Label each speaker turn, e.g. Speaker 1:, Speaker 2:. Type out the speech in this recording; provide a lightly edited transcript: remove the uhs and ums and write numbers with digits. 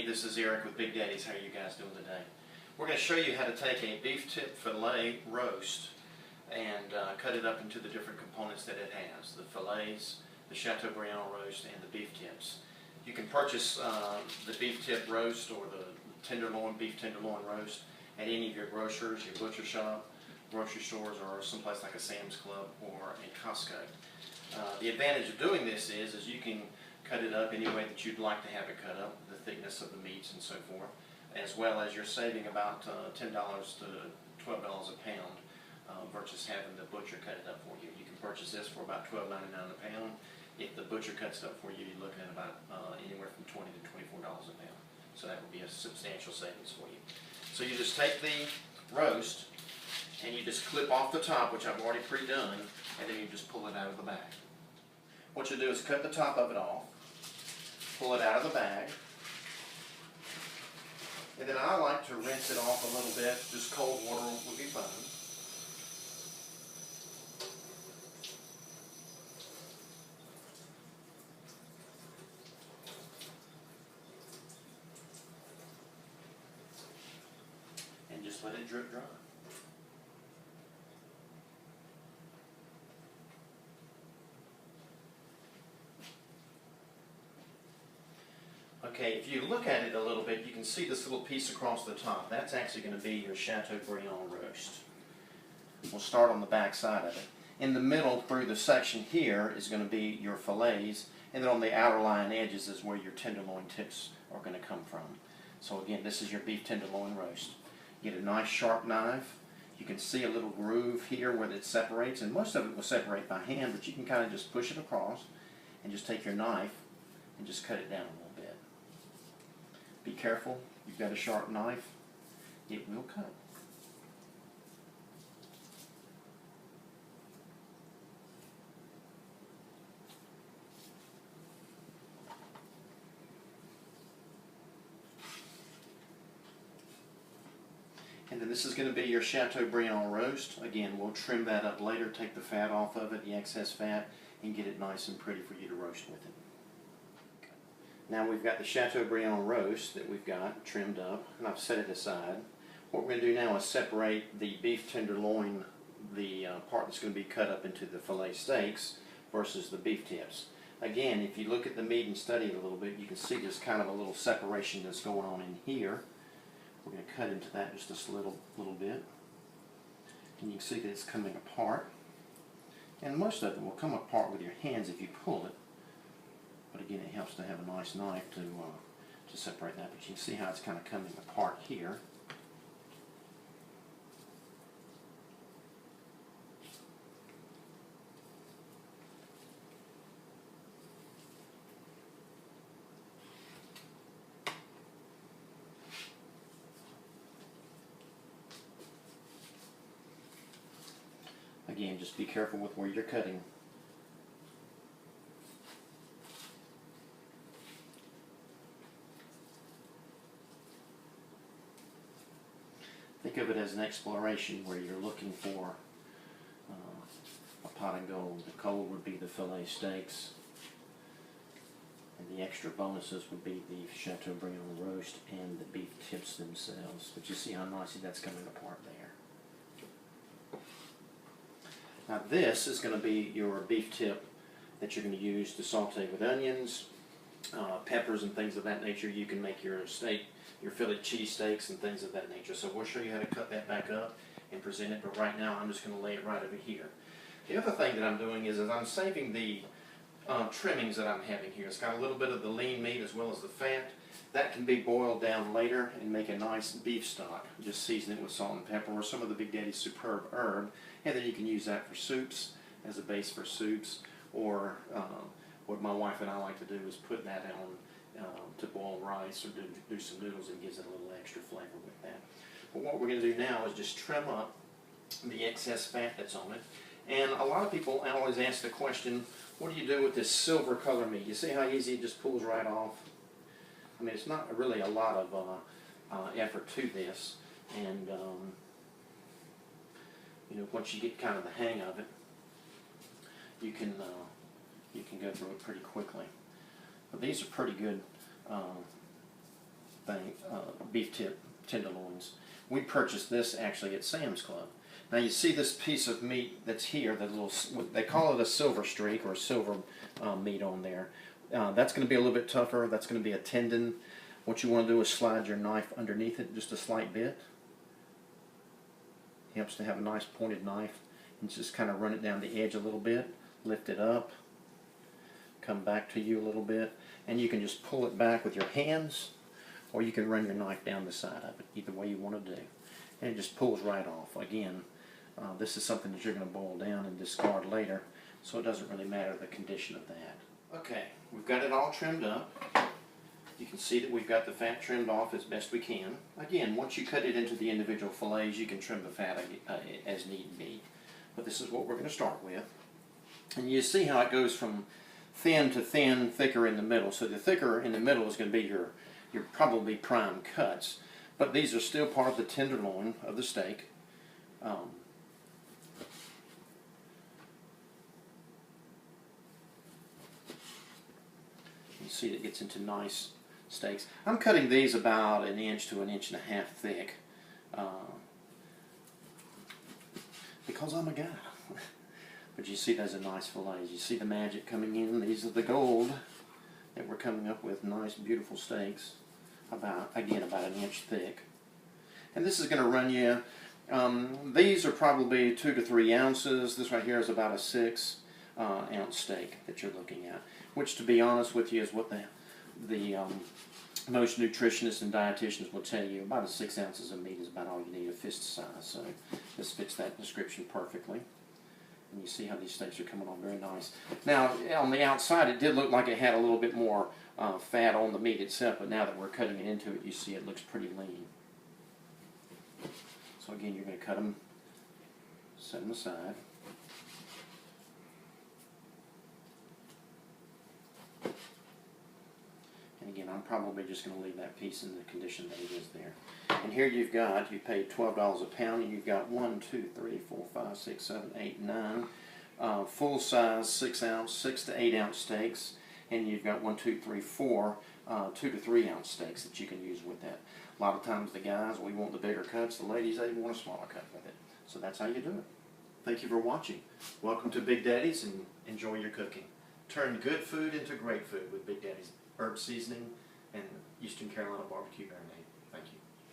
Speaker 1: this is Eric with Big Daddy's. How are you guys doing today? We're going to show you how to take a beef tip fillet roast and cut it up into the different components that it has. The fillets, the Chateaubriand roast, and the beef tips. You can purchase the beef tip roast or the beef tenderloin roast at any of your grocers, your butcher shop, grocery stores, or someplace like a Sam's Club or a Costco. The advantage of doing this is you can cut it up any way that you'd like to have it cut up, the thickness of the meats and so forth, as well as you're saving about $10 to $12 a pound versus having the butcher cut it up for you. You can purchase this for about $12.99 a pound. If the butcher cuts it up for you, you're looking at about anywhere from $20 to $24 a pound. So that would be a substantial savings for you. So you just take the roast and you just clip off the top, which I've already pre-done, and then you just pull it out of the bag. What you do is cut the top of it off, pull it out of the bag, and then I like to rinse it off a little bit. Just cold water would be fine. And just let it drip dry. Okay, if you look at it a little bit, you can see this little piece across the top. That's actually going to be your Chateaubriand roast. We'll start on the back side of it. In the middle, through the section here, is going to be your fillets, and then on the outer line edges is where your tenderloin tips are going to come from. So again, this is your beef tenderloin roast. Get a nice sharp knife. You can see a little groove here where it separates, and most of it will separate by hand, but you can kind of just push it across and just take your knife and just cut it down a little bit. Be careful, you've got a sharp knife, it will cut. And then this is going to be your Chateaubriand roast. Again, we'll trim that up later, take the fat off of it, the excess fat, and get it nice and pretty for you to roast with it. Now we've got the Chateaubriand roast that we've got trimmed up, and I've set it aside. What we're going to do now is separate the beef tenderloin, the part that's going to be cut up into the fillet steaks, versus the beef tips. Again, if you look at the meat and study it a little bit, you can see there's kind of a little separation that's going on in here. We're going to cut into that just a little bit. And you can see that it's coming apart. And most of it will come apart with your hands if you pull it. But again, it helps to have a nice knife to separate that. But you can see how it's kind of coming apart here. Again, just be careful with where you're cutting. Think of it as an exploration where you're looking for a pot of gold. The gold would be the fillet steaks, and the extra bonuses would be the Chateaubriand roast and the beef tips themselves. But you see how nicely that's coming apart there. Now this is going to be your beef tip that you're going to use to saute with onions, peppers and things of that nature. You can make your steak, your Philly cheesesteaks and things of that nature. So we'll show you how to cut that back up and present it, but right now I'm just going to lay it right over here. The other thing that I'm doing is I'm saving the trimmings that I'm having here. It's got a little bit of the lean meat as well as the fat. That can be boiled down later and make a nice beef stock. Just season it with salt and pepper or some of the Big Daddy's superb herb, and then you can use that for soups, as a base for soups, or what my wife and I like to do is put that on to boil rice or do some noodles, and gives it a little extra flavor with that. But what we're going to do now is just trim up the excess fat that's on it. And a lot of people always ask the question, what do you do with this silver color meat? You see how easy it just pulls right off? I mean, it's not really a lot of effort to this, and you know, once you get kind of the hang of it, you can go through it pretty quickly. But these are pretty good thing, beef tip tenderloins. We purchased this actually at Sam's Club. Now you see this piece of meat that's here, the little, they call it a silver streak or silver meat on there. That's going to be a little bit tougher. That's going to be a tendon. What you want to do is slide your knife underneath it just a slight bit. Helps to have a nice pointed knife. And just kind of run it down the edge a little bit. Lift it up. Come back to you a little bit. And you can just pull it back with your hands, or you can run your knife down the side of it. Either way you want to do. And it just pulls right off. Again, this is something that you're going to boil down and discard later, so it doesn't really matter the condition of that. Okay, we've got it all trimmed up. You can see that we've got the fat trimmed off as best we can. Again, once you cut it into the individual fillets, you can trim the fat as need be. But this is what we're going to start with. And you see how it goes from thin to thin, thicker in the middle. So the thicker in the middle is going to be your probably prime cuts. But these are still part of the tenderloin of the steak. You see it gets into nice steaks. I'm cutting these about 1 inch to 1.5 inches thick because I'm a guy. But you see those are nice fillets. You see the magic coming in. These are the gold that we're coming up with. Nice, beautiful steaks. Again, about 1 inch thick. And this is going to run you, these are probably 2 to 3 ounces. This right here is about a 6 ounce steak that you're looking at, which, to be honest with you, is what the most nutritionists and dietitians will tell you. About 6 ounces of meat is about all you need, a fist size. So this fits that description perfectly. And you see how these steaks are coming on very nice. Now, on the outside, it did look like it had a little bit more fat on the meat itself, but now that we're cutting it into it, you see it looks pretty lean. So again, you're going to cut them, set them aside. And again, I'm probably just going to leave that piece in the condition that it is there. And here you paid $12 a pound, and you've got 1, 2, 3, 4, 5, 6, 7, 8, 9 full size 6 ounce, 6 to 8 ounce steaks, and you've got 1, 2, 3, 4 2 to 3 ounce steaks that you can use with that. A lot of times the guys, we want the bigger cuts. The ladies, they want a smaller cut with it. So that's how you do it. Thank you for watching. Welcome to Big Daddy's, and enjoy your cooking. Turn good food into great food with Big Daddy's herb seasoning and Eastern Carolina barbecue marinade.